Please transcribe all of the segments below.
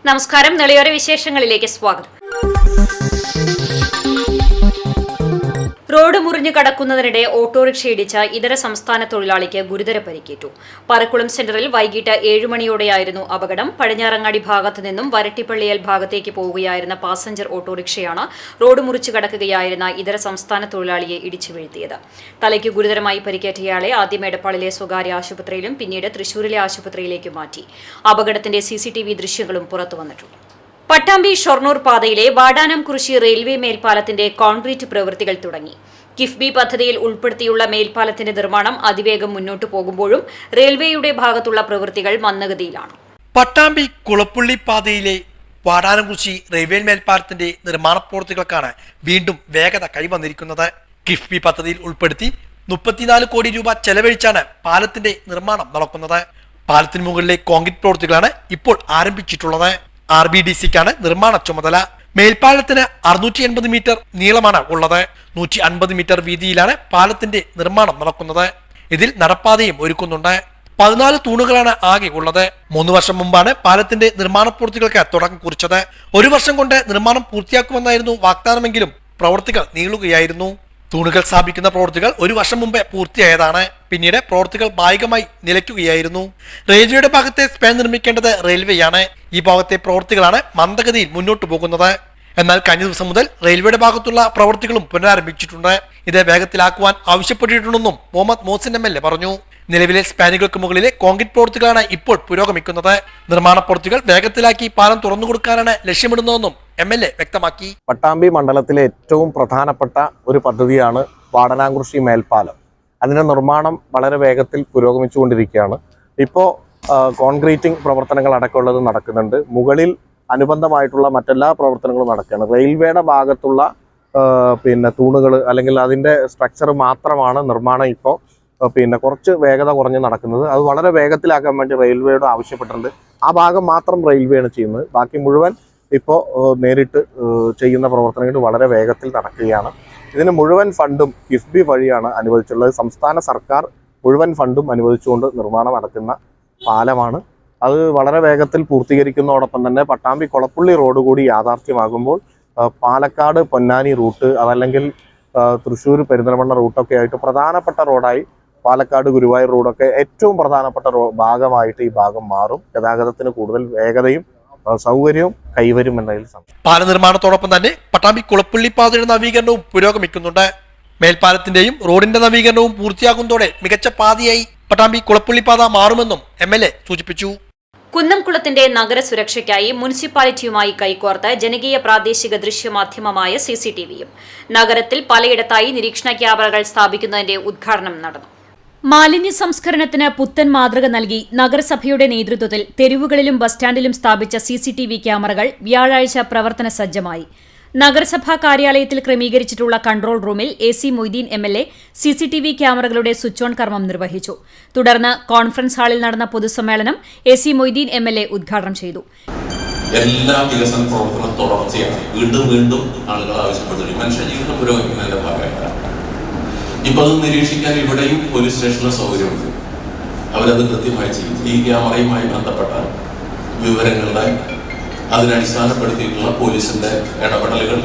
നമസ്കാരം. നെളിയോര വിശേഷങ്ങളിലേക്ക് സ്വാഗതം. റോഡ് മുറിഞ്ഞു കടക്കുന്നതിനിടെ ഓട്ടോറിക്ഷ ഇടിച്ച ഇതര സംസ്ഥാന തൊഴിലാളിക്ക് ഗുരുതര പരിക്കേറ്റു. പറക്കുളം സെന്ററിൽ വൈകിട്ട് 7 മണിയോടെയായിരുന്നു അപകടം. പടിഞ്ഞാറങ്ങാടി ഭാഗത്തു നിന്നും വരട്ടിപ്പള്ളിയൽ ഭാഗത്തേക്ക് പോവുകയായിരുന്ന പാസഞ്ചർ ഓട്ടോറിക്ഷയാണ് റോഡ് മുറിച്ചു കടക്കുകയായിരുന്ന ഇതര സംസ്ഥാന തൊഴിലാളിയെ ഇടിച്ചു വീഴ്ത്തിയത്. തലയ്ക്ക് ഗുരുതരമായി പരിക്കേറ്റയാളെ ആദ്യം എടപ്പാളിലെ സ്വകാര്യ ആശുപത്രിയിലും പിന്നീട് തൃശൂരിലെ ആശുപത്രിയിലേക്ക് മാറ്റി. അപകടത്തിന്റെ CCTV ദൃശ്യങ്ങളും പുറത്തുവന്നിട്ടുണ്ട്. പട്ടാമ്പി ഷൊർണൂർ പാതയിലെ വാടാനംകുറിശി റെയിൽവേ മേൽപ്പാലത്തിന്റെ കോൺക്രീറ്റ് പ്രവൃത്തികൾ തുടങ്ങി. കിഫ്ബി പദ്ധതിയിൽ ഉൾപ്പെടുത്തിയുള്ള മേൽപ്പാലത്തിന്റെ നിർമ്മാണം അതിവേഗം മുന്നോട്ടു പോകുമ്പോഴും റെയിൽവേയുടെ ഭാഗത്തുള്ള പ്രവൃത്തികൾ മന്ദഗതിയിലാണ്. പട്ടാമ്പി കുളപ്പുള്ളി പാതയിലെ വാടാനംകുറിശി റെയിൽവേ മേൽപ്പാലത്തിന്റെ നിർമ്മാണ പ്രവൃത്തികൾക്കാണ് വീണ്ടും വേഗത കൈവന്നിരിക്കുന്നത്. കിഫ്ബി പദ്ധതിയിൽ ഉൾപ്പെടുത്തി 34 കോടി രൂപ ചെലവഴിച്ചാണ് പാലത്തിന്റെ നിർമ്മാണം നടക്കുന്നത്. പാലത്തിന് മുകളിലെ കോൺക്രീറ്റ് പ്രവൃത്തികളാണ് ഇപ്പോൾ ആരംഭിച്ചിട്ടുള്ളത്. RBDCക്കാണ് നിർമ്മാണ ചുമതല. മേൽപ്പാലത്തിന് 680 മീറ്റർ നീളമാണ് ഉള്ളത്. 150 മീറ്റർ വീതിയിലാണ് പാലത്തിന്റെ നിർമ്മാണം നടക്കുന്നത്. ഇതിൽ നടപ്പാതയും ഒരുക്കുന്നുണ്ട്. 14 തൂണുകളാണ് ആകെ ഉള്ളത്. 3 വർഷം മുമ്പാണ് പാലത്തിന്റെ നിർമ്മാണ പ്രവൃത്തികൾക്ക് തുടക്കം കുറിച്ചത്. 1 വർഷം കൊണ്ട് നിർമ്മാണം പൂർത്തിയാക്കുമെന്നായിരുന്നു വാഗ്ദാനമെങ്കിലും പ്രവൃത്തികൾ നീളുകയായിരുന്നു. തൂണുകൾ സ്ഥാപിക്കുന്ന പ്രവൃത്തികൾ 1 വർഷം മുമ്പേ പൂർത്തിയായതാണ്. പിന്നീട് പ്രവൃത്തികൾ ഭാഗികമായി നിലയ്ക്കുകയായിരുന്നു. റെയിൽവേയുടെ ഭാഗത്തെ സ്പാൻ നിർമ്മിക്കേണ്ടത് റെയിൽവേയാണ്. ഈ ഭാഗത്തെ പ്രവൃത്തികളാണ് മന്ദഗതിയിൽ മുന്നോട്ടു പോകുന്നത്. എന്നാൽ കഴിഞ്ഞ ദിവസം മുതൽ റെയിൽവേയുടെ ഭാഗത്തുള്ള പ്രവൃത്തികളും പുനരാരംഭിച്ചിട്ടുണ്ട്. ഇത് വേഗത്തിലാക്കുവാൻ ആവശ്യപ്പെട്ടിട്ടുണ്ടെന്നും മുഹമ്മദ് മോസിൻ MLA പറഞ്ഞു. നിലവിലെ സ്പാനുകൾക്ക് മുകളിലെ കോൺക്രീറ്റ് പ്രവൃത്തികളാണ് ഇപ്പോൾ പുരോഗമിക്കുന്നത്. നിർമ്മാണ പ്രവൃത്തികൾ വേഗത്തിലാക്കി പാലം തുറന്നുകൊടുക്കാനാണ് ലക്ഷ്യമിടുന്നതെന്നും MLA വ്യക്തമാക്കി. പട്ടാമ്പി മണ്ഡലത്തിലെ ഏറ്റവും പ്രധാനപ്പെട്ട ഒരു പദ്ധതിയാണ് വാടാനംകുറിശി മേൽപ്പാലം. അതിന്റെ നിർമ്മാണം വളരെ വേഗത്തിൽ പുരോഗമിച്ചുകൊണ്ടിരിക്കുകയാണ്. ഇപ്പോൾ കോൺക്രീറ്റിംഗ് പ്രവർത്തനങ്ങൾ അടക്കമുള്ളത് നടക്കുന്നുണ്ട്. മുകളിൽ അനുബന്ധമായിട്ടുള്ള മറ്റെല്ലാ പ്രവർത്തനങ്ങളും നടക്കുകയാണ്. റെയിൽവേയുടെ ഭാഗത്തുള്ള തൂണുകൾ അല്ലെങ്കിൽ അതിന്റെ സ്ട്രക്ചർ മാത്രമാണ് നിർമ്മാണം ഇപ്പോൾ കുറച്ച് വേഗത കുറഞ്ഞ് നടക്കുന്നത്. അത് വളരെ വേഗത്തിലാക്കാൻ വേണ്ടി റെയിൽവേയോട് ആവശ്യപ്പെട്ടിട്ടുണ്ട്. ആ ഭാഗം മാത്രം റെയിൽവേയാണ് ചെയ്യുന്നത്. ബാക്കി മുഴുവൻ ഇപ്പോൾ നേരിട്ട് ചെയ്യുന്ന പ്രവർത്തനങ്ങൾ വളരെ വേഗത്തിൽ നടക്കുകയാണ്. ഇതിന് മുഴുവൻ ഫണ്ടും കിഫ്ബി വഴിയാണ് അനുവദിച്ചുള്ളത്. സംസ്ഥാന സർക്കാർ മുഴുവൻ ഫണ്ടും അനുവദിച്ചുകൊണ്ട് നിർമ്മാണം നടക്കുന്ന പാലമാണ്. അത് വളരെ വേഗത്തിൽ പൂർത്തീകരിക്കുന്നതോടൊപ്പം തന്നെ പട്ടാമ്പി കുളപ്പുള്ളി റോഡ് കൂടി യാഥാർത്ഥ്യമാകുമ്പോൾ പാലക്കാട് പൊന്നാനി റൂട്ട് അതല്ലെങ്കിൽ തൃശ്ശൂർ പെരിന്തൽമണ്ണ റൂട്ടൊക്കെ ആയിട്ട് പ്രധാനപ്പെട്ട റോഡായി പാലക്കാട് ഗുരുവായൂർ റോഡൊക്കെ ഏറ്റവും പ്രധാനപ്പെട്ട ഭാഗമായിട്ട് ഈ ഭാഗം മാറും. ഗതാഗതത്തിന് കൂടുതൽ വേഗതയും സൗകര്യവും കൈവരും എന്നതിൽ സംശയം. പാല നിർമ്മാണത്തോടൊപ്പം തന്നെ പട്ടാമ്പി കുളപ്പുള്ളി പാതയുടെ നവീകരണവും പുരോഗമിക്കുന്നുണ്ട്. മേൽപ്പാലത്തിന്റെയും റോഡിന്റെ നവീകരണവും പൂർത്തിയാകുന്നതോടെ മികച്ച പാതയായി പട്ടാമ്പി കുളപ്പുള്ളി പാത മാറുമെന്നും MLA സൂചിപ്പിച്ചു. കുന്നംകുളത്തിന്റെ നഗര സുരക്ഷയ്ക്കായി മുനിസിപ്പാലിറ്റിയുമായി കൈകോർത്ത് ജനകീയ പ്രാദേശിക ദൃശ്യമാധ്യമമായ CCTVയും നഗരത്തിൽ പലയിടത്തായി നിരീക്ഷണ ക്യാമറകൾ സ്ഥാപിക്കുന്നതിന്റെ ഉദ്ഘാടനം നടന്നു. മാലിന്യ സംസ്കരണത്തിന് പുത്തൻ മാതൃക നൽകി നഗരസഭയുടെ നേതൃത്വത്തിൽ തെരുവുകളിലും ബസ് സ്റ്റാൻഡിലും സ്ഥാപിച്ച CCTV ക്യാമറകൾ വ്യാഴാഴ്ച പ്രവർത്തന സജ്ജമായി. നഗരസഭാ കാര്യാലയത്തിൽ ക്രമീകരിച്ചിട്ടുള്ള കൺട്രോൾ റൂമിൽ AC മൊയ്തീൻ MLA CCTV ക്യാമറകളുടെ സ്വിച്ച് ഓൺ കർമ്മം നിർവഹിച്ചു. തുടർന്ന് കോൺഫറൻസ് ഹാളിൽ നടന്ന പൊതുസമ്മേളനം AC മൊയ്തീൻ MLA ഉദ്ഘാടനം ചെയ്തു. എല്ലാ വികസന പ്രവർത്തനം തുടർച്ചയാണ്. വീണ്ടും ആളുകൾ ആവശ്യപ്പെട്ടു. മനുഷ്യജീവിതം പുരോഗമിക്കുന്നതിന്റെ ഭാഗമായിട്ടാണ്. ഇപ്പൊ അത് നിരീക്ഷിക്കാൻ ഇവിടെയും പോലീസ് സ്റ്റേഷനിലെ സൗകര്യമുണ്ട്. അവരത് കൃത്യമായി ചെയ്യും. ഈ ക്യാമറയുമായി ബന്ധപ്പെട്ട വിവരങ്ങളുടെ അതിനടിസ്ഥാനപ്പെടുത്തിയിട്ടുള്ള പോലീസിന്റെ ഇടപെടലുകൾ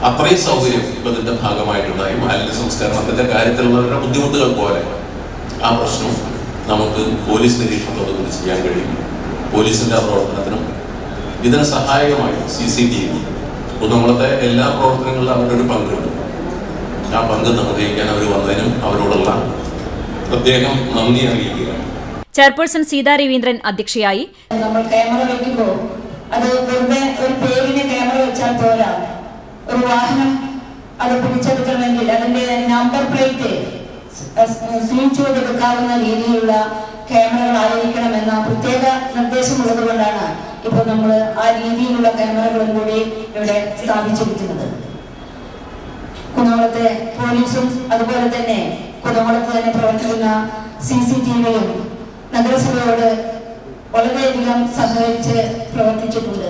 അത്രയും സൗകര്യം ഇപ്പൊ ഇതിന്റെ ഭാഗമായിട്ടുണ്ടായി. മാലിന്യ സംസ്കരണത്തിന്റെ കാര്യത്തിലുള്ളവരുടെ ബുദ്ധിമുട്ടുകൾ പോലെ ആ പ്രശ്നം നമുക്ക് പോലീസ് നിരീക്ഷണത്തോടുകൂടി ചെയ്യാൻ കഴിയും. പോലീസിന്റെ പ്രവർത്തനത്തിനും ഇതിന് സഹായകമായി CCTV കുന്നംകുളത്തെ എല്ലാ പ്രവർത്തനങ്ങളിലും അവരുടെ ഒരു പങ്കുണ്ട്. ആ പങ്ക് നിർവഹിക്കാൻ അവർ വന്നതിനും അവരോടുള്ള പ്രത്യേകം നന്ദി അറിയിക്കുകയാണ്. ചെയർപേഴ്സൺ സീതാ രവീന്ദ്രൻ അധ്യക്ഷയായി. നമ്മൾ ക്യാമറ വയ്ക്കുമ്പോൾ അത് വെറുതെ ഒരു പേരിന് ക്യാമറ വെച്ചാൽ പോരാ. ഒരു വാഹനം അത് പിടിച്ചെടുക്കണമെങ്കിൽ അതിന്റെ നമ്പർ പ്ലേറ്റ് സീൽ ചെയ്തെടുക്കാവുന്ന രീതിയിലുള്ള ക്യാമറകളായിരിക്കണമെന്ന പ്രത്യേക നിർദ്ദേശമുള്ളത് കൊണ്ടാണ് ഇപ്പോൾ നമ്മൾ ആ രീതിയിലുള്ള ക്യാമറകളും കൂടി ഇവിടെ സ്ഥാപിച്ചിരിക്കുന്നത്. കുന്നംകുളത്തെ പോലീസും അതുപോലെ തന്നെ കുന്നംകുളത്ത് തന്നെ പ്രവർത്തിക്കുന്ന CCTVയും നഗരസഭയോട് വളരെയധികം സഹകരിച്ച് പ്രവർത്തിച്ചിട്ടുണ്ട്.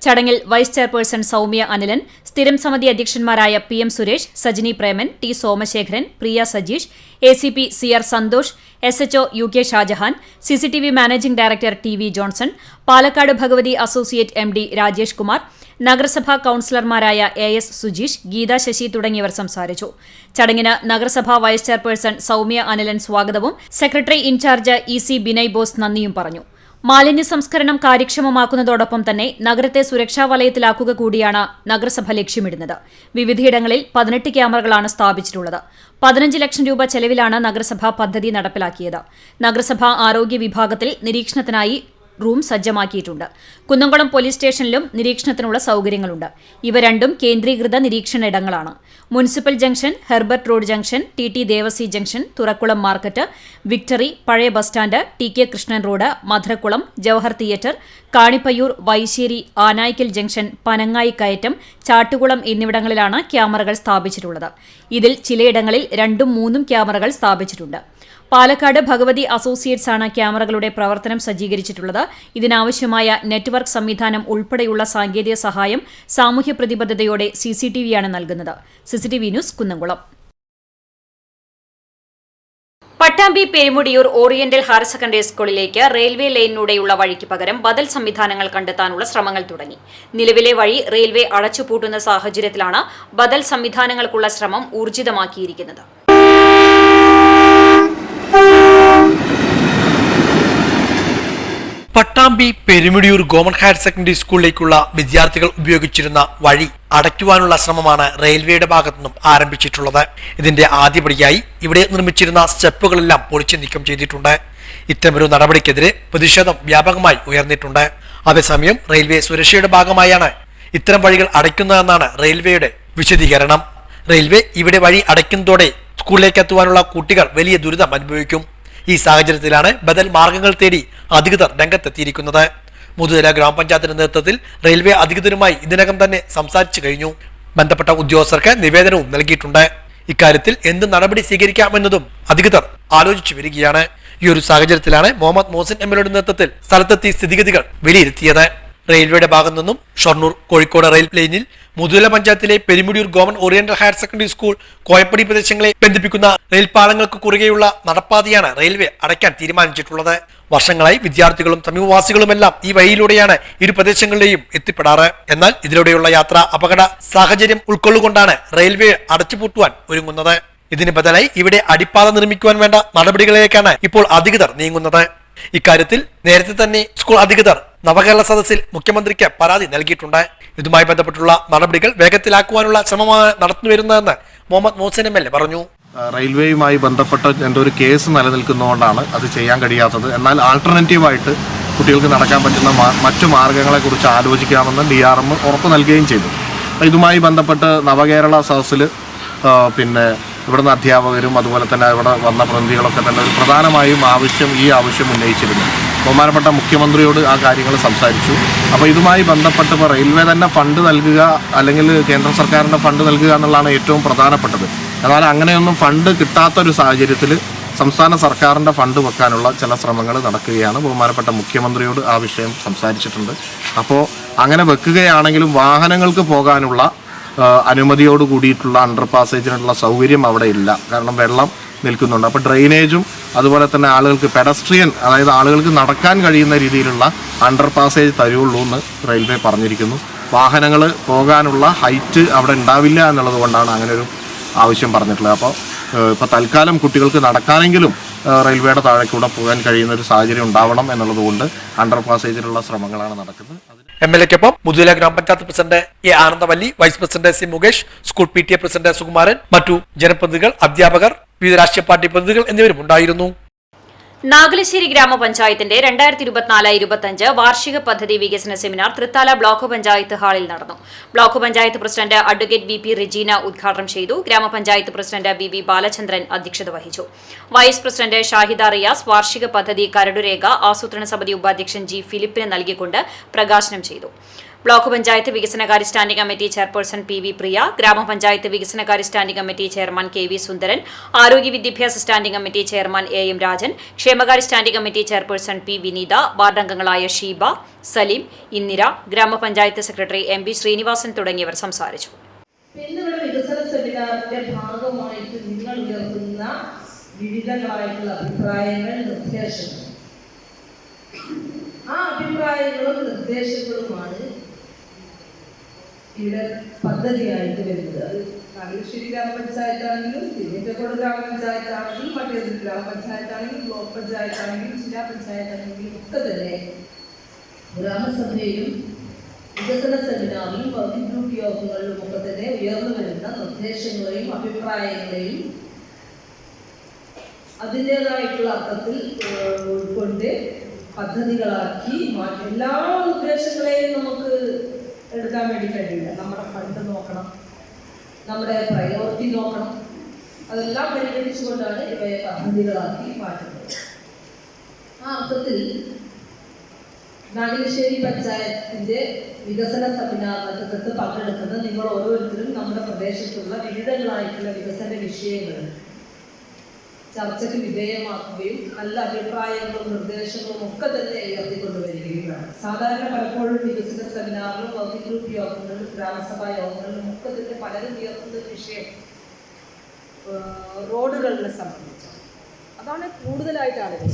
ചടങ്ങിൽ വൈസ് ചെയർപേഴ്സൺ സൗമ്യ അനിലൻ, സ്ഥിരം സമിതി അധ്യക്ഷന്മാരായ PM Suresh, Sajini Preman, T Somasekharan, Priya Sajeesh, ACP CR Santhosh, SHO UK Shajahan, CCTV managing director TV Johnson, Palakkad Bhagavathi associate MD Rajesh Kumar, നഗരസഭാ കൌൺസിലർമാരായ AS സുജീഷ്, ഗീത ശശി തുടങ്ങിയവർ സംസാരിച്ചു. ചടങ്ങിന് നഗരസഭാ വൈസ് ചെയർപേഴ്സൺ സൗമ്യ അനിലൻ സ്വാഗതവും secretary in charge EC Binay Bose നന്ദിയും പറഞ്ഞു. മാലിന്യ സംസ്കരണം കാര്യക്ഷമമാക്കുന്നതോടൊപ്പം തന്നെ നഗരത്തെ സുരക്ഷാ വലയത്തിലാക്കുക കൂടിയാണ് നഗരസഭ ലക്ഷ്യമിടുന്നത്. വിവിധയിടങ്ങളിൽ 18 ക്യാമറകളാണ് സ്ഥാപിച്ചിട്ടുള്ളത്. 15 ലക്ഷം രൂപ ചെലവിലാണ് നഗരസഭ പദ്ധതി നടപ്പിലാക്കിയത്. നഗരസഭാ ആരോഗ്യ വിഭാഗത്തിൽ നിരീക്ഷണത്തിനായി റൂം സജ്ജമാക്കിയിട്ടുണ്ട്. കുന്നംകുളം പോലീസ് സ്റ്റേഷനിലും നിരീക്ഷണത്തിനുള്ള സൌകര്യങ്ങളുണ്ട്. ഇവ രണ്ടും കേന്ദ്രീകൃത നിരീക്ഷണ ഇടങ്ങളാണ്. Municipal junction, Herbert road junction, TT Devasi junction, Thurakkulam market, Victory, പഴയ bus stand, TK Krishnan road, Madhurakkulam, Jawahar theatre, Kanippayyur, Vaisseri, Anayikkal junction, Panangayi കയറ്റം, ചാട്ടുകുളം എന്നിവിടങ്ങളിലാണ് ക്യാമറകൾ സ്ഥാപിച്ചിട്ടുള്ളത്. ഇതിൽ ചിലയിടങ്ങളിൽ 2ഉം 3ഉം ക്യാമറകൾ സ്ഥാപിച്ചിട്ടുണ്ട്. പാലക്കാട് ഭഗവതി അസോസിയേറ്റ്സ് ആണ് ക്യാമറകളുടെ പ്രവർത്തനം സജ്ജീകരിച്ചിട്ടുള്ളത്. ഇതിനാവശ്യമായ നെറ്റ്വർക്ക് സംവിധാനം ഉൾപ്പെടെയുള്ള സാങ്കേതിക സഹായം സാമൂഹ്യ പ്രതിബദ്ധതയോടെ CCTVയാണ് നൽകുന്നത്. CCTV news Kunnamkulam. Pattambi Perumudiyoor oriental higher secondary സ്കൂളിലേക്ക് റെയിൽവേ ലൈനിലൂടെയുള്ള വഴിക്ക് പകരം ബദൽ സംവിധാനങ്ങൾ കണ്ടെത്താനുള്ള ശ്രമങ്ങൾ തുടങ്ങി. നിലവിലെ വഴി റെയിൽവേ അടച്ചുപൂട്ടുന്ന സാഹചര്യത്തിലാണ് ബദൽ സംവിധാനങ്ങൾക്കുള്ള ശ്രമം ഊർജിതമാക്കിയിരിക്കുന്നത്. Pattambi Perumudiyur government higher secondary സ്കൂളിലേക്കുള്ള വിദ്യാർത്ഥികൾ ഉപയോഗിച്ചിരുന്ന വഴി അടയ്ക്കുവാനുള്ള ശ്രമമാണ് റെയിൽവേയുടെ ഭാഗത്തുനിന്നും ആരംഭിച്ചിട്ടുള്ളത്. ഇതിന്റെ ആദ്യപടിയായി ഇവിടെ നിർമ്മിച്ചിരുന്ന സ്റ്റെപ്പുകളെല്ലാം പൊളിച്ചു നീക്കം ചെയ്തിട്ടുണ്ട്. ഇത്തരമൊരു നടപടിക്കെതിരെ പ്രതിഷേധം വ്യാപകമായി ഉയർന്നിട്ടുണ്ട്. അതേസമയം റെയിൽവേ സുരക്ഷയുടെ ഭാഗമായാണ് ഇത്തരം വഴികൾ അടയ്ക്കുന്നതെന്നാണ് റെയിൽവേയുടെ വിശദീകരണം. റെയിൽവേ ഇവിടെ വഴി അടയ്ക്കുന്നതോടെ സ്കൂളിലേക്ക് എത്തുവാനുള്ള കുട്ടികൾ വലിയ ദുരിതം അനുഭവിക്കും. ഈ സാഹചര്യത്തിലാണ് ബദൽ മാർഗങ്ങൾ തേടി അധികൃതർ രംഗത്തെത്തിയിരിക്കുന്നത്. മുതുതല ഗ്രാമപഞ്ചായത്തിന്റെ നേതൃത്വത്തിൽ റെയിൽവേ അധികൃതരുമായി ഇതിനകം തന്നെ സംസാരിച്ചു കഴിഞ്ഞു. ബന്ധപ്പെട്ട ഉദ്യോഗസ്ഥർക്ക് നിവേദനവും നൽകിയിട്ടുണ്ട്. ഇക്കാര്യത്തിൽ എന്ത് നടപടി സ്വീകരിക്കാമെന്നതും അധികൃതർ ആലോചിച്ചു വരികയാണ്. ഈ ഒരു സാഹചര്യത്തിലാണ് മുഹമ്മദ് മോസിൻ MLAയുടെ നേതൃത്വത്തിൽ സ്ഥലത്തെത്തി സ്ഥിതിഗതികൾ വിലയിരുത്തിയത്. റെയിൽവേയുടെ ഭാഗത്തു നിന്നും ഷൊർണൂർ കോഴിക്കോട് റെയിൽ ലൈനിൽ മുതുതല പഞ്ചായത്തിലെ Perumudiyur government oriental higher secondary school, Koyappadi പ്രദേശങ്ങളെ ബന്ധിപ്പിക്കുന്ന റെയിൽപാളങ്ങൾക്ക് കുറുകെയുള്ള നടപ്പാതയാണ് റെയിൽവേ അടയ്ക്കാൻ തീരുമാനിച്ചിട്ടുള്ളത്. വർഷങ്ങളായി വിദ്യാർത്ഥികളും സമീപവാസികളുമെല്ലാം ഈ വഴിയിലൂടെയാണ് ഇരു പ്രദേശങ്ങളിലെയും എത്തിപ്പെടാറ്. എന്നാൽ ഇതിലൂടെയുള്ള യാത്ര അപകട സാഹചര്യം ഉൾക്കൊള്ളുകൊണ്ടാണ് റെയിൽവേ അടച്ചുപൂട്ടുവാൻ ഒരുങ്ങുന്നത്. ഇതിന് ബദലായി ഇവിടെ അടിപ്പാത നിർമ്മിക്കുവാൻ വേണ്ട നടപടികളിലേക്കാണ് ഇപ്പോൾ അധികൃതർ നീങ്ങുന്നത്. ഇക്കാര്യത്തിൽ നേരത്തെ തന്നെ സ്കൂൾ അധികൃതർ നവകേരള സദസ്സിൽ മുഖ്യമന്ത്രിക്ക് പരാതി നൽകിയിട്ടുണ്ട്. ഇതുമായി ബന്ധപ്പെട്ടുള്ള നടപടികൾ വേഗത്തിലാക്കുവാനുള്ള ശ്രമമാണ് നടത്തിവരുന്നതെന്ന് മുഹമ്മദ് മോസിൻ MLA പറഞ്ഞു. റെയിൽവേയുമായി ബന്ധപ്പെട്ട എൻ്റെ ഒരു കേസ് നിലനിൽക്കുന്നതുകൊണ്ടാണ് അത് ചെയ്യാൻ കഴിയാത്തത്. എന്നാൽ ആൾട്ടർനേറ്റീവായിട്ട് കുട്ടികൾക്ക് നടക്കാൻ പറ്റുന്ന മറ്റു മാർഗങ്ങളെക്കുറിച്ച് ആലോചിക്കാമെന്ന് DRM ഉറപ്പ് നൽകുകയും ചെയ്തു. ഇതുമായി ബന്ധപ്പെട്ട് നവകേരള സദസ്സിൽ പിന്നെ ഇവിടുന്ന് അധ്യാപകരും അതുപോലെ തന്നെ ഇവിടെ വന്ന പ്രതിനിധികളൊക്കെ തന്നെ ഒരു പ്രധാനമായും ഈ ആവശ്യം ഉന്നയിച്ചിരുന്നു. ബഹുമാനപ്പെട്ട മുഖ്യമന്ത്രിയോട് ആ കാര്യങ്ങൾ സംസാരിച്ചു. അപ്പോൾ ഇതുമായി ബന്ധപ്പെട്ട് ഇപ്പോൾ റെയിൽവേ തന്നെ ഫണ്ട് നൽകുക അല്ലെങ്കിൽ കേന്ദ്ര സർക്കാരിൻ്റെ ഫണ്ട് നൽകുക എന്നുള്ളതാണ് ഏറ്റവും പ്രധാനപ്പെട്ടത്. എന്നാൽ അങ്ങനെയൊന്നും ഫണ്ട് കിട്ടാത്തൊരു സാഹചര്യത്തിൽ സംസ്ഥാന സർക്കാരിൻ്റെ ഫണ്ട് വെക്കാനുള്ള ചില ശ്രമങ്ങൾ നടക്കുകയാണ്. ബഹുമാനപ്പെട്ട മുഖ്യമന്ത്രിയോട് ആ വിഷയം സംസാരിച്ചിട്ടുണ്ട്. അപ്പോൾ അങ്ങനെ വെക്കുകയാണെങ്കിലും വാഹനങ്ങൾക്ക് പോകാനുള്ള അനുമതിയോട് കൂടിയിട്ടുള്ള അണ്ടർ പാസേജിനുള്ള സൗകര്യം അവിടെ ഇല്ല. കാരണം വെള്ളം നിൽക്കുന്നുണ്ട്. അപ്പോൾ ഡ്രെയിനേജും അതുപോലെ തന്നെ ആളുകൾക്ക് പെഡസ്ട്രിയൻ, അതായത് ആളുകൾക്ക് നടക്കാൻ കഴിയുന്ന രീതിയിലുള്ള അണ്ടർ പാസേജ് തരുള്ളൂ എന്ന് റെയിൽവേ പറഞ്ഞിരിക്കുന്നു. വാഹനങ്ങൾ പോകാനുള്ള ഹൈറ്റ് അവിടെ ഉണ്ടാവില്ല എന്നുള്ളത് കൊണ്ടാണ് അങ്ങനെ ഒരു ആവശ്യം പറഞ്ഞിട്ടുള്ളത്. അപ്പോൾ ഇപ്പോൾ തൽക്കാലം കുട്ടികൾക്ക് നടക്കാനെങ്കിലും റെയിൽവേയുടെ താഴേക്കൂടെ പോകാൻ കഴിയുന്ന ഒരു സാഹചര്യം ഉണ്ടാവണം എന്നുള്ളത് കൊണ്ട് അണ്ടർ പാസേജിലുള്ള ശ്രമങ്ങളാണ് നടക്കുന്നത്. MLAക്കൊപ്പം Muthuthala grama panchayat president A Anandavalli, vice president C Mukesh, school PTA president Sukumaran, മറ്റു ജനപ്രതിനിധികൾ, അധ്യാപകർ, വിവിധ രാഷ്ട്രീയ പാർട്ടി പ്രതിനിധികൾ എന്നിവരും ഉണ്ടായിരുന്നു. നാഗലശ്ശേരി ഗ്രാമപഞ്ചായത്തിന്റെ 2024-25 വാർഷിക പദ്ധതി വികസന സെമിനാർ തൃത്താല ബ്ലോക്ക് പഞ്ചായത്ത് ഹാളിൽ നടന്നു. Block panchayat president advocate VP Regina ഉദ്ഘാടനം ചെയ്തു. ഗ്രാമപഞ്ചായത്ത് പ്രസിഡന്റ് BV ബാലചന്ദ്രൻ അധ്യക്ഷത വഹിച്ചു. വൈസ് പ്രസിഡന്റ് ഷാഹിദ റിയാസ് വാർഷിക പദ്ധതി കരടുരേഖ ആസൂത്രണ സമിതി ഉപാധ്യക്ഷൻ G ഫിലിപ്പിന് നൽകിക്കൊണ്ട് പ്രകാശനം ചെയ്തു. ബ്ലോക്ക് പഞ്ചായത്ത് വികസനകാര്യ standing committee chairperson P V. Priya, ഗ്രാമപഞ്ചായത്ത് വികസനകാര്യ standing committee chairman K V. Sundaran, ആരോഗ്യ വിദ്യാഭ്യാസ standing committee chairman A M. Rajan, ക്ഷേമകാര്യ standing committee chairperson P. Vineetha, വാർഡംഗങ്ങളായ ഷീബ, സലീം, ഇന്ദിര, ഗ്രാമപഞ്ചായത്ത് സെക്രട്ടറി എം. പി. ശ്രീനിവാസൻ തുടങ്ങിയവർ സംസാരിച്ചു. ഇന്നിവിടെ വികസന സെമിനാറിന്റെ ഭാഗമായിട്ട് നിങ്ങൾ ഉയർത്തുന്ന വിവിധങ്ങളായിട്ടുള്ള അഭിപ്രായങ്ങൾ, നിർദ്ദേശങ്ങൾ, ആ അഭിപ്രായങ്ങളും നിർദ്ദേശങ്ങളുമാണ് ഇവിടെ പദ്ധതിയായിട്ട് വരുന്നത്. അത് നാഗേശ്വരി ഗ്രാമപഞ്ചായത്താണെങ്കിലും തിരുവനന്തപുരം ഗ്രാമപഞ്ചായത്താണെങ്കിലും മറ്റേതൊരു ഗ്രാമപഞ്ചായത്താണെങ്കിലും ബ്ലോക്ക് പഞ്ചായത്താണെങ്കിലും ജില്ലാ പഞ്ചായത്താണെങ്കിലും ഒക്കെ തന്നെ ഗ്രാമസഭയിലും വികസന സെമിനാറിലും വർക്കിംഗ് ഗ്രൂപ്പ് യോഗങ്ങളിലും ഒക്കെ തന്നെ ഉയർന്നു വരുന്ന നിർദ്ദേശങ്ങളെയും അഭിപ്രായങ്ങളെയും അതിൻ്റെതായിട്ടുള്ള അർത്ഥത്തിൽ ഉൾക്കൊണ്ട് പദ്ധതികളാക്കി മാറ്റി. എല്ലാ നിർദ്ദേശങ്ങളെയും നമുക്ക് എടുക്കാൻ വേണ്ടി കഴിയില്ല. നമ്മുടെ ഫണ്ട് നോക്കണം, നമ്മുടെ പ്രയോറിറ്റി നോക്കണം, അതെല്ലാം പരിഗണിച്ചുകൊണ്ടാണ് ഇവയെ പദ്ധതികളാക്കി മാറ്റുന്നത്. ആ അർത്ഥത്തിൽ നാഗേശ്വരി പഞ്ചായത്തിന്റെ വികസന സെമിനാറിനകത്ത് പങ്കെടുക്കുന്ന നിങ്ങൾ ഓരോരുത്തരും നമ്മുടെ പ്രദേശത്തുള്ള വിവിധങ്ങളായിട്ടുള്ള വികസന വിഷയങ്ങൾ ചർച്ചയ്ക്ക് വിധേയമാക്കുകയും നല്ല അഭിപ്രായങ്ങളും നിർദ്ദേശങ്ങളും ഒക്കെ തന്നെ ഉയർത്തിക്കൊണ്ടുവരികയുമാണ്. സാധാരണ പലപ്പോഴും വികസന സെമിനാറിലും വർക്കിംഗ് ഗ്രൂപ്പ് യോഗങ്ങളിലും ഗ്രാമസഭാ യോഗങ്ങളിലും ഒക്കെ തന്നെ പലരും ഉയർത്തുന്ന വിഷയം റോഡുകളിനെ സംബന്ധിച്ചാണ്. അതാണ് കൂടുതലായിട്ട് ആളുകൾ.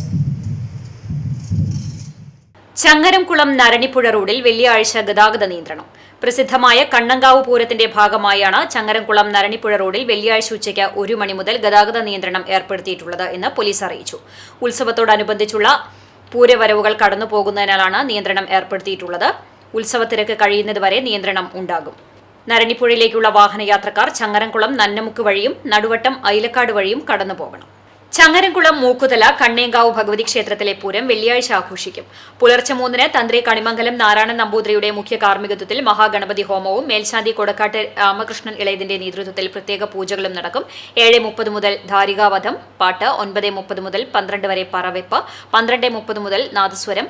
ചങ്ങരംകുളം നരണിപ്പുഴ റോഡിൽ വെള്ളിയാഴ്ച ഗതാഗത നിയന്ത്രണം. പ്രസിദ്ധമായ കണ്ണങ്കാവ് പൂരത്തിന്റെ ഭാഗമായാണ് ചങ്ങരംകുളം നരണിപ്പുഴ റോഡിൽ വെള്ളിയാഴ്ച ഉച്ചയ്ക്ക് 1 മണി മുതൽ ഗതാഗത നിയന്ത്രണം ഏർപ്പെടുത്തിയിട്ടുള്ളത് എന്ന് പോലീസ് അറിയിച്ചു. ഉത്സവത്തോടനുബന്ധിച്ചുള്ള പൂരവരവുകൾ കടന്നുപോകുന്നതിനാലാണ് നിയന്ത്രണം ഏർപ്പെടുത്തിയിട്ടുള്ളത്. ഉത്സവത്തിരക്ക് കഴിയുന്നതുവരെ നിയന്ത്രണം ഉണ്ടാകും. നരണിപ്പുഴയിലേക്കുള്ള വാഹനയാത്രക്കാർ ചങ്ങരംകുളം നന്നമുക്ക് വഴിയും നടുവട്ടം ഐലക്കാട് വഴിയും കടന്നുപോകണം. ചങ്ങരംകുളം മൂക്കുതല കണ്ണേങ്കാവ് ഭഗവതി ക്ഷേത്രത്തിലെ പൂരം വെള്ളിയാഴ്ച ആഘോഷിക്കും. പുലർച്ചെ 3-ന് തന്ത്രി കണിമംഗലം നാരായണൻ നമ്പൂതിരിയുടെ മുഖ്യ കാർമ്മികത്വത്തിൽ മഹാഗണപതി ഹോമവും മേൽശാന്തി കൊടക്കാട്ട് രാമകൃഷ്ണൻ ഇളയതിന്റെ നേതൃത്വത്തിൽ പ്രത്യേക പൂജകളും നടക്കും. 7:30 മുതൽ ധാരികാവധം, പാട്ട്, 9:30 മുതൽ 12 വരെ പറവെപ്പ്, 12:30 മുതൽ നാദസ്വരം,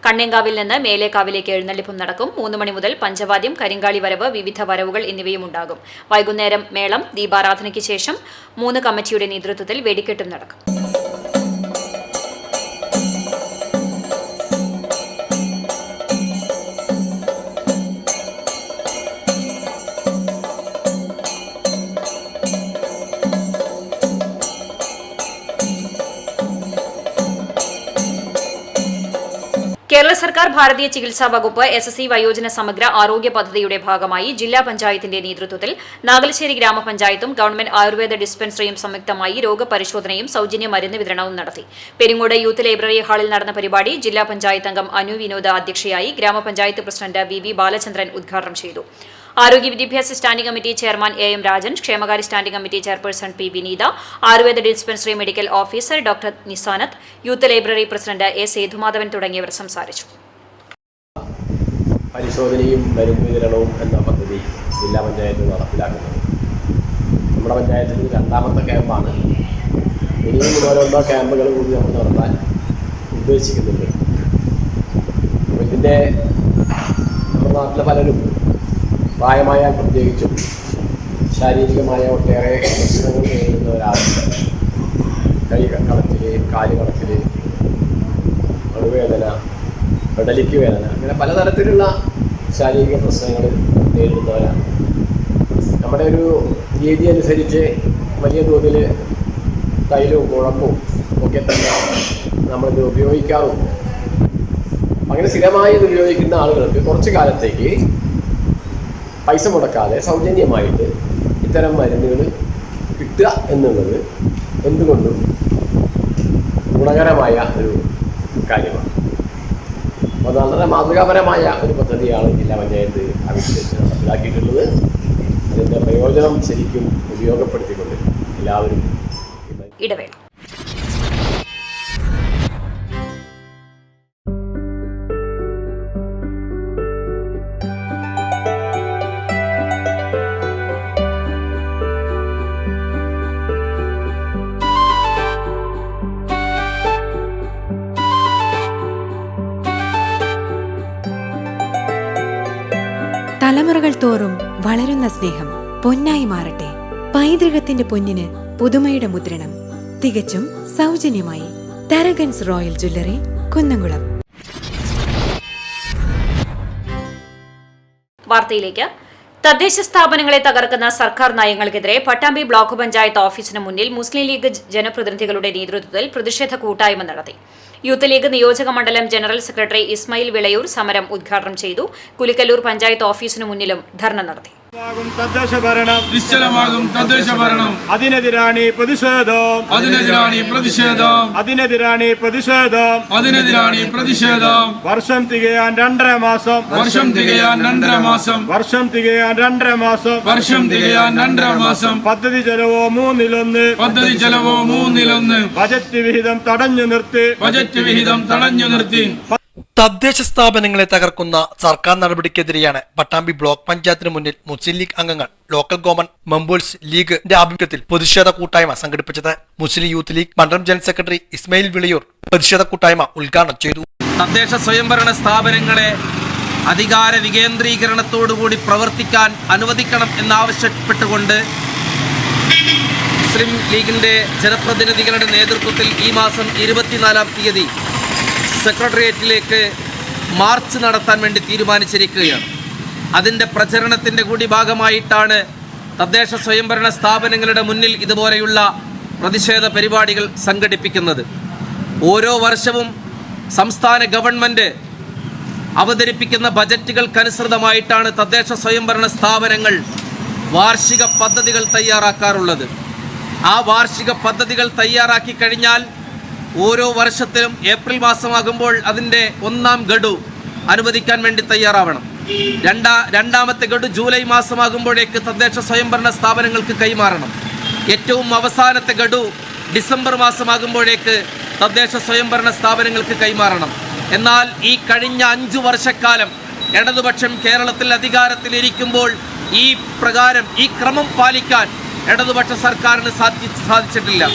കണ്ണേങ്കാവിൽ നിന്ന് മേലേക്കാവിലേക്ക് എഴുന്നള്ളിപ്പും നടക്കും. 3 മണി മുതൽ പഞ്ചവാദ്യം, കരിങ്കാളി വരവ്, വിവിധ വരവുകൾ എന്നിവയും ഉണ്ടാകും. വൈകുന്നേരം മേളം, ദീപാരാധനയ്ക്ക് ശേഷം 3 കമ്മിറ്റിയുടെ നേതൃത്വത്തിൽ വെടിക്കെട്ടും നടക്കും. കേരള സർക്കാർ ഭാരതീയ ചികിത്സാ വകുപ്പ് SSC വയോജന സമഗ്ര ആരോഗ്യ പദ്ധതിയുടെ ഭാഗമായി ജില്ലാ പഞ്ചായത്തിന്റെ നേതൃത്വത്തിൽ നാഗലശ്ശേരി ഗ്രാമപഞ്ചായത്തും ഗവൺമെന്റ് ആയുർവേദ ഡിസ്പെൻസറിയും സംയുക്തമായി രോഗപരിശോധനയും സൌജന്യ മരുന്ന് വിതരണവും നടത്തി. പെരിങ്ങോട് യൂത്ത് ലൈബ്രറി ഹാളിൽ നടന്ന പരിപാടി ജില്ലാ പഞ്ചായത്ത് അംഗം അനു വിനോദ് അധ്യക്ഷയായി. ഗ്രാമപഞ്ചായത്ത് പ്രസിഡന്റ് വി ബാലചന്ദ്രൻ ഉദ്ഘാടനം ചെയ്തു. ആരോഗ്യ വിദ്യാഭ്യാസ standing committee chairman A M. Rajan, ക്ഷേമകാര്യ standing committee chairperson P. Vineetha, Ayurveda dispensary medical officer doctor Nisanath, youth library president A. Sethumadhavan തുടങ്ങിയവർ സംസാരിച്ചു. പരിശോധനയും മരുന്ന് വിതരണവും എന്ന പദ്ധതി ജില്ലാ പഞ്ചായത്ത് നടപ്പിലാക്കുന്നത്. നമ്മുടെ പഞ്ചായത്തിൽ 2ാമത്തെ ക്യാമ്പാണ്. ഇനിയും 1-2 ക്യാമ്പുകൾ കൂടി നമ്മൾ നടത്താൻ ഉദ്ദേശിക്കുന്നുണ്ട്. അപ്പോൾ ഇതിൻ്റെ നമ്മുടെ നാട്ടിലെ പലരും പ്രായമായ പ്രത്യേകിച്ചും ശാരീരികമായ ഒട്ടേറെ പ്രശ്നങ്ങൾ നേരിടുന്നവരാണ്. കൈ കടച്ചിൽ, കാല് കടച്ചിൽ, നടുവേദന, പെടലിക്ക് വേദന, അങ്ങനെ പലതരത്തിലുള്ള ശാരീരിക പ്രശ്നങ്ങൾ നേരിടുന്നവരാണ്. നമ്മുടെ ഒരു രീതി അനുസരിച്ച് വലിയ തോതിൽ തൈലവും കുഴമ്പും ഒക്കെ തന്നെ നമ്മളിത് ഉപയോഗിക്കാറുണ്ട്. അങ്ങനെ സ്ഥിരമായി ഇത് ഉപയോഗിക്കുന്ന ആളുകൾക്ക് കുറച്ച് കാലത്തേക്ക് പൈസ മുടക്കാതെ സൗജന്യമായിട്ട് ഇത്തരം മരുന്നുകൾ കിട്ടുക എന്നുള്ളത് എന്തുകൊണ്ടും ഗുണകരമായ ഒരു കാര്യമാണ്. അപ്പോൾ വളരെ മാതൃകാപരമായ ഒരു പദ്ധതിയാണ് ജില്ലാ പഞ്ചായത്ത് ആവിഷ്കരിച്ച് നടപ്പിലാക്കിയിട്ടുള്ളത്. അതിൻ്റെ പ്രയോജനം ശരിക്കും ഉപയോഗപ്പെടുത്തിക്കൊണ്ട് എല്ലാവരും ഇടവേള. തലമുറകൾ തോറും വളരുന്ന സ്നേഹം പൊന്നായി മാറട്ടെ. പൈതൃകത്തിന്റെ പൊന്നിന് പുതുമയുടെ മുദ്രണം തികച്ചും സൗജന്യമായി. Tharakans royal jewellery, Kunnamkulam. വാർത്തയിലേക്ക്. തദ്ദേശ സ്ഥാപനങ്ങളെ തകർക്കുന്ന സർക്കാർ നയങ്ങൾക്കെതിരെ പട്ടാമ്പി ബ്ലോക്ക് പഞ്ചായത്ത് ഓഫീസിന് മുന്നിൽ മുസ്ലിം ലീഗ് ജനപ്രതിനിധികളുടെ നേതൃത്വത്തിൽ പ്രതിഷേധ കൂട്ടായ്മ നടത്തി. യൂത്ത് ലീഗ് നിയോജക മണ്ഡലം ജനറൽ സെക്രട്ടറി ഇസ്മായിൽ വിളയൂർ സമരം ഉദ്ഘാടനം ചെയ്തു. കുലിക്കല്ലൂർ പഞ്ചായത്ത് ഓഫീസിനു മുന്നിലും ധർണ നടത്തി. അതിനെതിരാണ് പ്രതിഷേധം. വർഷം തികയാൻ രണ്ടര മാസം. പദ്ധതി ചെലവോ മൂന്നിലൊന്ന്. ബജറ്റ് വിഹിതം തടഞ്ഞു നിർത്തി. തദ്ദേശ സ്ഥാപനങ്ങളെ തകർക്കുന്ന സർക്കാർ നടപടിക്കെതിരെയാണ് പട്ടാമ്പി ബ്ലോക്ക് പഞ്ചായത്തിന് മുന്നിൽ മുസ്ലിം ലീഗ് അംഗങ്ങൾ ലോക്കൽ ഗവൺമെന്റ് മെമ്പേഴ്സ് ലീഗിന്റെ ആഭിമുഖ്യത്തിൽ പ്രതിഷേധ കൂട്ടായ്മ സംഘടിപ്പിച്ചത്. മുസ്ലിം യൂത്ത് ലീഗ് മണ്ഡലം ജനറൽ സെക്രട്ടറി ഇസ്മായിൽ വിളയൂർ പ്രതിഷേധ കൂട്ടായ്മ ഉദ്ഘാടനം ചെയ്തു. തദ്ദേശ സ്വയംഭരണ സ്ഥാപനങ്ങളെ അധികാര വികേന്ദ്രീകരണത്തോടുകൂടി പ്രവർത്തിക്കാൻ അനുവദിക്കണം എന്നാവശ്യപ്പെട്ടുകൊണ്ട് മുസ്ലിം ലീഗിന്റെ ജനപ്രതിനിധികളുടെ നേതൃത്വത്തിൽ ഈ മാസം 24-ാം തീയതി സെക്രട്ടേറിയറ്റിലേക്ക് മാർച്ച് നടത്താൻ വേണ്ടി തീരുമാനിച്ചിരിക്കുകയാണ്. അതിൻ്റെ പ്രചരണത്തിൻ്റെ കൂടി ഭാഗമായിട്ടാണ് തദ്ദേശ സ്വയംഭരണ സ്ഥാപനങ്ങളുടെ മുന്നിൽ ഇതുപോലെയുള്ള പ്രതിഷേധ പരിപാടികൾ സംഘടിപ്പിക്കുന്നത്. ഓരോ വർഷവും സംസ്ഥാന ഗവൺമെൻറ് അവതരിപ്പിക്കുന്ന ബജറ്റുകൾക്കനുസൃതമായിട്ടാണ് തദ്ദേശ സ്വയംഭരണ സ്ഥാപനങ്ങൾ വാർഷിക പദ്ധതികൾ തയ്യാറാക്കാറുള്ളത്. ആ വാർഷിക പദ്ധതികൾ തയ്യാറാക്കി കഴിഞ്ഞാൽ ഓരോ വർഷത്തിലും ഏപ്രിൽ മാസമാകുമ്പോൾ അതിൻ്റെ 1-ാം ഗഡു അനുവദിക്കാൻ വേണ്ടി തയ്യാറാവണം. രണ്ടാമത്തെ ഗഡു ജൂലൈ മാസമാകുമ്പോഴേക്ക് തദ്ദേശ സ്വയംഭരണ സ്ഥാപനങ്ങൾക്ക് കൈമാറണം. ഏറ്റവും അവസാനത്തെ ഗഡു ഡിസംബർ മാസമാകുമ്പോഴേക്ക് തദ്ദേശ സ്വയംഭരണ സ്ഥാപനങ്ങൾക്ക് കൈമാറണം. എന്നാൽ ഈ കഴിഞ്ഞ 5 വർഷക്കാലം ഇടതുപക്ഷം കേരളത്തിൽ അധികാരത്തിലിരിക്കുമ്പോൾ ഈ പ്രകാരം ഈ ക്രമം പാലിക്കാൻ ഇടതുപക്ഷ സർക്കാരിന് സാധിച്ചിട്ടില്ല.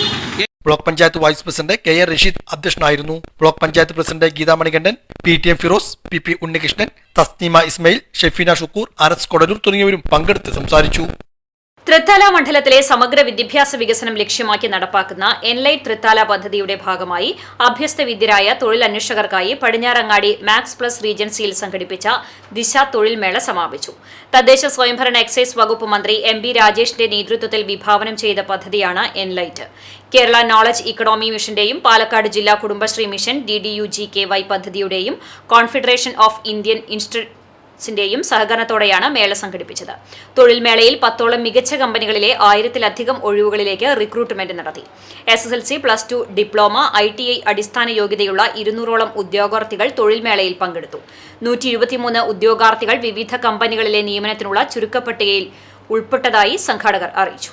Block panchayat vice president KR Rasheed അധ്യക്ഷനായിരുന്നു. Block panchayat president Geetha Manikandan, PTM Firoz, PP Unnikrishnan, Thasneema Ismail, Shefeena Shukkoor, Anas Kodalur തുടങ്ങിയവരും പങ്കെടുത്ത് സംസാരിച്ചു. തൃത്താല മണ്ഡലത്തിലെ സമഗ്ര വിദ്യാഭ്യാസ വികസനം ലക്ഷ്യമാക്കി നടപ്പാക്കുന്ന എൻലൈറ്റ് തൃത്താല പദ്ധതിയുടെ ഭാഗമായി അഭ്യസ്ത വിദ്യരായ തൊഴിലന്വേഷകർക്കായി പടിഞ്ഞാറങ്ങാടി മാക്സ് പ്ലസ് റീജൻസിയിൽ സംഘടിപ്പിച്ച ദിശ തൊഴിൽ മേള സമാപിച്ചു. തദ്ദേശ സ്വയംഭരണ എക്സൈസ് വകുപ്പ് മന്ത്രി MB രാജേഷിന്റെ നേതൃത്വത്തിൽ വിഭാവനം ചെയ്ത പദ്ധതിയാണ് എൻലൈറ്റ്. കേരള നോളജ് ഇക്കണോമി മിഷന്റെയും പാലക്കാട് ജില്ലാ കുടുംബശ്രീ മിഷൻ DDUGKY പദ്ധതിയുടെയും കോൺഫെഡറേഷൻ ഓഫ് ഇന്ത്യൻ ന്റെയും സഹകരണത്തോടെയാണ് മേള സംഘടിപ്പിച്ചത്. തൊഴിൽ മേളയിൽ 10ഓളം മികച്ച കമ്പനികളിലെ 1000-ലധികം ഒഴിവുകളിലേക്ക് റിക്രൂട്ട്മെന്റ് നടത്തി. SSLC, +2, ഡിപ്ലോമ, ITI അടിസ്ഥാന യോഗ്യതയുള്ള 200ഓളം ഉദ്യോഗാർത്ഥികൾ തൊഴിൽ മേളയിൽ പങ്കെടുത്തു. 123 ഉദ്യോഗാർത്ഥികൾ വിവിധ കമ്പനികളിലെ നിയമനത്തിനുള്ള ചുരുക്കപ്പട്ടികയിൽ ഉൾപ്പെട്ടതായി സംഘാടകർ അറിയിച്ചു.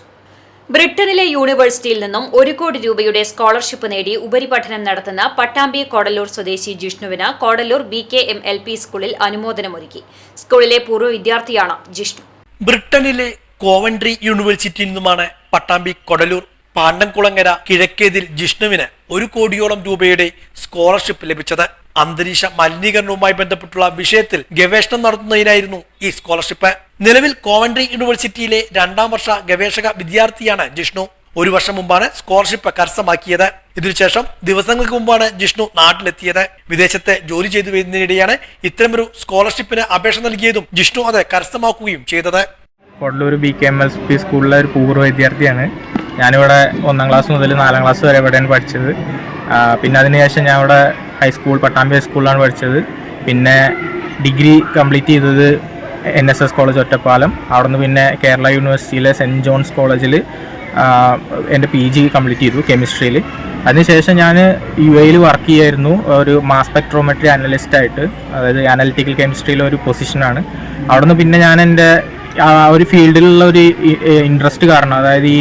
ബ്രിട്ടനിലെ യൂണിവേഴ്സിറ്റിയിൽ നിന്നും 1 കോടി രൂപയുടെ സ്കോളർഷിപ്പ് നേടി ഉപരിപഠനം നടത്തുന്ന പട്ടാമ്പി കോടല്ലൂർ സ്വദേശി ജിഷ്ണുവിന് കോടല്ലൂർ BKM LP സ്കൂളിൽ അനുമോദനമൊരുക്കി. സ്കൂളിലെ പൂർവ്വ വിദ്യാർത്ഥിയാണ് ജിഷ്ണു. ബ്രിട്ടനിലെ കോവൻട്രി യൂണിവേഴ്സിറ്റിയിൽ നിന്നുമാണ് പട്ടാമ്പി കൊടലൂർ പാണ്ടംകുളങ്ങര കിഴക്കേതിൽ ജിഷ്ണുവിന് 1 കോടിയോളം രൂപയുടെ സ്കോളർഷിപ്പ് ലഭിച്ചത്. അന്തരീക്ഷ മലിനീകരണവുമായി ബന്ധപ്പെട്ടുള്ള വിഷയത്തിൽ ഗവേഷണം നടത്തുന്നതിനായിരുന്നു ഈ സ്കോളർഷിപ്പ്. നിലവിൽ കോവൻട്രി യൂണിവേഴ്സിറ്റിയിലെ 2ാം വർഷ ഗവേഷക വിദ്യാർത്ഥിയാണ് ജിഷ്ണു. 1 വർഷം മുമ്പാണ് സ്കോളർഷിപ്പ് കരസ്ഥമാക്കിയത്. ഇതിനുശേഷം ദിവസങ്ങൾക്ക് മുമ്പാണ് ജിഷ്ണു നാട്ടിലെത്തിയത്. വിദേശത്തെ ജോലി ചെയ്തു വരുന്നതിനിടെയാണ് ഇത്തരമൊരു സ്കോളർഷിപ്പിന് അപേക്ഷ നൽകിയതും ജിഷ്ണു അത് കരസ്ഥമാക്കുകയും ചെയ്തത്. കൊടലൂർ BKM LP സ്കൂളിലെ ഒരു പൂർവ്വ വിദ്യാർത്ഥിയാണ്. ഞാനിവിടെ 1ാം ക്ലാസ് മുതൽ 4ാം ക്ലാസ് വരെ ഇവിടെയാണ് പഠിച്ചത്. പിന്നെ അതിനുശേഷം ഞാൻ ഇവിടെ ഹൈസ്കൂൾ പട്ടാമ്പി ഹൈസ്കൂളിലാണ് പഠിച്ചത്. പിന്നെ ഡിഗ്രി കംപ്ലീറ്റ് ചെയ്തത് NSS കോളേജ് ഒറ്റപ്പാലം. അവിടുന്ന് പിന്നെ കേരള യൂണിവേഴ്സിറ്റിയിലെ സെൻറ്റ് ജോൺസ് കോളേജിൽ എൻ്റെ PG കംപ്ലീറ്റ് ചെയ്തു കെമിസ്ട്രിയിൽ. അതിനുശേഷം ഞാൻ UAE വർക്ക് ചെയ്യായിരുന്നു ഒരു മാസ് സ്പെക്ട്രോമെട്രി അനലിസ്റ്റായിട്ട്. അതായത് അനലിറ്റിക്കൽ കെമിസ്ട്രിയിലെ ഒരു പൊസിഷനാണ്. അവിടുന്ന് പിന്നെ ഞാൻ എൻ്റെ ഒരു ഫീൽഡിലുള്ള ഒരു ഇൻട്രസ്റ്റ് കാരണം, അതായത് ഈ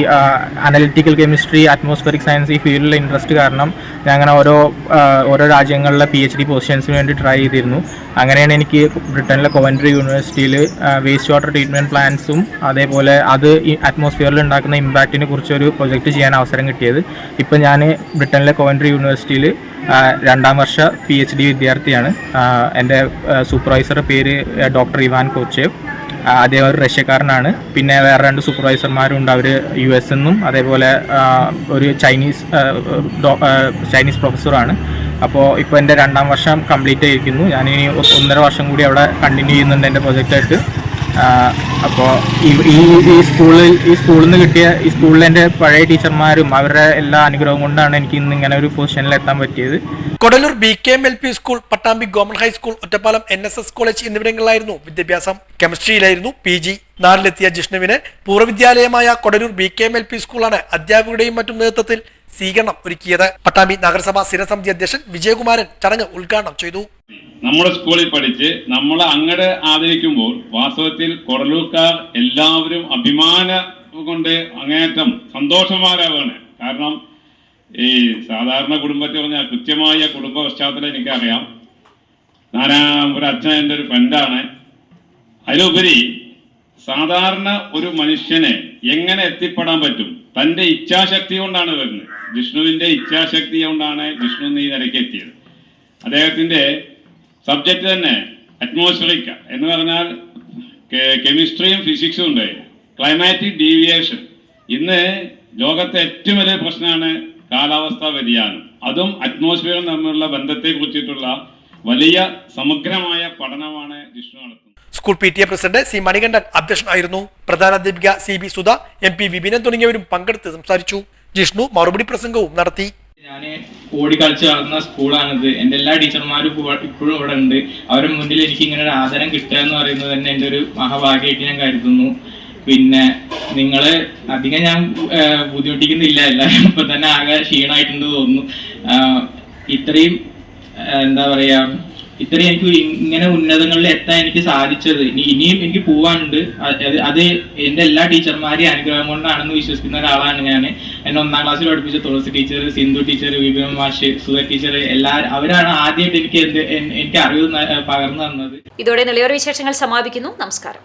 അനലിറ്റിക്കൽ കെമിസ്ട്രി, അറ്റ്മോസ്ഫിയറിക് സയൻസ് ഈ ഫീൽഡിലെ ഇൻട്രസ്റ്റ് കാരണം ഞാൻ അങ്ങനെ ഓരോ രാജ്യങ്ങളിലെ PhD പൊസിഷൻസിന് വേണ്ടി ട്രൈ ചെയ്തിരുന്നു. അങ്ങനെയാണ് എനിക്ക് ബ്രിട്ടനിലെ കോവൻട്രി യൂണിവേഴ്സിറ്റിയിൽ വേസ്റ്റ് വാട്ടർ ട്രീറ്റ്മെൻറ്റ് പ്ലാന്റ്സും അതേപോലെ അത് ഈ അറ്റ്മോസ്ഫിയറിൽ ഉണ്ടാക്കുന്ന ഇമ്പാക്റ്റിനെ കുറിച്ചൊരു പ്രൊജക്റ്റ് ചെയ്യാൻ അവസരം കിട്ടിയത്. ഇപ്പം ഞാൻ ബ്രിട്ടനിലെ കോവൻട്രി യൂണിവേഴ്സിറ്റിയിൽ 2ാം വർഷ PhD വിദ്യാർത്ഥിയാണ്. എൻ്റെ സൂപ്പർവൈസറുടെ പേര് ഡോക്ടർ ഇവാൻ കോച്ചേവ്. അദ്ദേഹം ഒരു റഷ്യക്കാരനാണ്. പിന്നെ വേറെ 2 സൂപ്പർവൈസർമാരും ഉണ്ട്, അവർ US നിന്നും അതേപോലെ ഒരു ചൈനീസ് പ്രൊഫസറാണ്. അപ്പോൾ ഇപ്പോൾ എൻ്റെ 2ാം വർഷം കംപ്ലീറ്റ് ആയിരിക്കുന്നു. ഞാനിനി 1.5 വർഷം കൂടി അവിടെ കണ്ടിന്യൂ ചെയ്യുന്നുണ്ട് എൻ്റെ പ്രൊജക്റ്റായിട്ട്. അപ്പോൾ ഈ സ്കൂളിൽ നിന്ന് കിട്ടിയ ഈ സ്കൂളിലെ എൻ്റെ പഴയ ടീച്ചർമാരും അവരുടെ എല്ലാ അനുഗ്രഹവും കൊണ്ടാണ് എനിക്ക് ഇന്ന് ഇങ്ങനെ ഒരു പൊസിഷനിൽ എത്താൻ പറ്റിയത്. Kodalur BKMLP school, Pattambi government high school, Ottapalam NSS college എന്നിവിടങ്ങളിലായിരുന്നു വിദ്യാഭ്യാസം. കെമിസ്ട്രിയിലായിരുന്നു PG. നാട്ടിലെത്തിയ ജിഷ്ണുവിന് പൂർവ്വവിദ്യാലയമായ കൊടലൂർ BKMLP സ്കൂളാണ് അധ്യാപകരുടെയും മറ്റും നേതൃത്വത്തിൽ സ്വീകരണം ഒരുക്കിയത്. പട്ടാമ്പി നഗരസഭാ സ്ഥിരസമിതി അധ്യക്ഷൻ വിജയകുമാരൻ ചടങ്ങ് ഉദ്ഘാടനം ചെയ്തു. നമ്മുടെ സ്കൂളിൽ പഠിച്ച് നമ്മൾ അങ്ങടെ ആദരിക്കുമ്പോൾ വാസ്തവത്തിൽ കൊടലൂർക്കാർ എല്ലാവരും അഭിമാനം കൊണ്ട് അങ്ങേയറ്റം സന്തോഷവാനാവാണ്. കാരണം ഈ സാധാരണ കുടുംബത്തിൽ പറഞ്ഞാൽ കൃത്യമായ കുടുംബ പശ്ചാത്തലം എനിക്കറിയാം. ഒരു അച്ഛൻ എൻ്റെ ഒരു ഫ്രണ്ടാണ്. അതിലുപരി സാധാരണ ഒരു മനുഷ്യനെ എങ്ങനെ എത്തിപ്പെടാൻ പറ്റും? തൻ്റെ ഇച്ഛാശക്തി കൊണ്ടാണ് വരുന്നത്. ജിഷ്ണുവിൻ്റെ ഇച്ഛാശക്തി കൊണ്ടാണ് ജിഷ്ണു ഈ നിലയ്ക്ക് എത്തിയത്. അദ്ദേഹത്തിൻ്റെ സബ്ജക്റ്റ് തന്നെ അറ്റ്മോസ്ഫിയറിക് എന്ന് പറഞ്ഞാൽ കെമിസ്ട്രിയും ഫിസിക്സും ഉണ്ട്. ക്ലൈമാറ്റിക് ഡീവിയേഷൻ, ഇന്ന് ലോകത്തെ ഏറ്റവും വലിയ പ്രശ്നമാണ് കാലാവസ്ഥാ വ്യതിയാനം. അതും അറ്റ്മോസ്ഫിയറും തമ്മിലുള്ള ബന്ധത്തെ കുറിച്ചിട്ടുള്ള വലിയ സമഗ്രമായ പഠനമാണ് ജിഷ്ണു നടത്തുന്നത്. School PTA president C Manikandan അധ്യക്ഷനായിരുന്നു. പ്രധാനാധ്യാപിക CB സുധ, MP വിപിനൻ തുടങ്ങിയവരും പങ്കെടുത്ത് സംസാരിച്ചു. ജിഷ്ണു മറുപടി പ്രസംഗവും നടത്തി. ഞാൻ ഓടിക്കളിച്ച് വളർന്ന സ്കൂളാണിത്. എൻ്റെ എല്ലാ ടീച്ചർമാരും ഇപ്പോഴും ഇവിടെ ഉണ്ട്. അവരുടെ മുന്നിൽ എനിക്ക് ഇങ്ങനെ ഒരു ആദരം കിട്ടുക എന്ന് പറയുന്നത് തന്നെ എൻ്റെ ഒരു മഹാഭാഗ്യമായിട്ട് ഞാൻ കരുതുന്നു. പിന്നെ നിങ്ങള് അധികം ഞാൻ ബുദ്ധിമുട്ടിക്കുന്നില്ല. എല്ലാവരും ഇപ്പൊ തന്നെ ആകെ ക്ഷീണമായിട്ടുണ്ട് തോന്നുന്നു. ഇത്രയും എന്താ പറയാ, ഇത്രയും എനിക്ക് ഇങ്ങനെ ഉന്നതങ്ങളിൽ എത്താൻ എനിക്ക് സാധിച്ചത്, ഇനിയും എനിക്ക് പോവാനുണ്ട്. അത് എൻ്റെ എല്ലാ ടീച്ചർമാരെയും അനുഗ്രഹം കൊണ്ടാണെന്ന് വിശ്വസിക്കുന്ന ഒരാളാണ് ഞാൻ. എന്നെ 1ാം ക്ലാസ്സിൽ പഠിപ്പിച്ച തുളസി ടീച്ചർ, സിന്ധു ടീച്ചർ, വിപിൻ മാഷ്, സുധ ടീച്ചർ, അവരാണ് ആദ്യമായിട്ട് എനിക്ക് അറിവ് പകർന്നു തന്നത്. ഇതോടെ നിലയോര വിശേഷങ്ങൾ സമാപിക്കുന്നു. നമസ്കാരം.